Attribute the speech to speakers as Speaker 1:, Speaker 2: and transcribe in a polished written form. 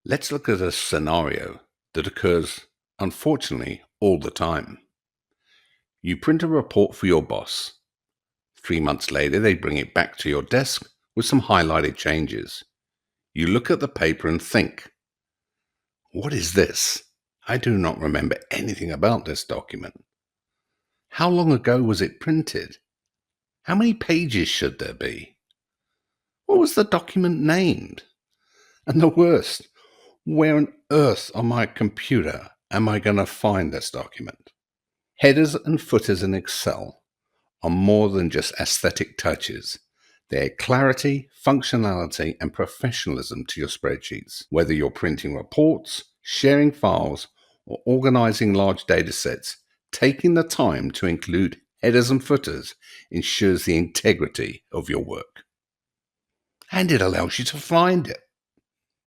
Speaker 1: Let's look at a scenario that occurs, unfortunately, all the time. You print a report for your boss. 3 months later, they bring it back to your desk with some highlighted changes. You look at the paper and think, what is this? I do not remember anything about this document. How long ago was it printed? How many pages should there be? What was the document named? And the worst, where on earth on my computer am I going to find this document? Headers and footers in Excel are more than just aesthetic touches. They add clarity, functionality, and professionalism to your spreadsheets. Whether you're printing reports, sharing files, or organizing large data sets, taking the time to include headers and footers ensures the integrity of your work. And it allows you to find it.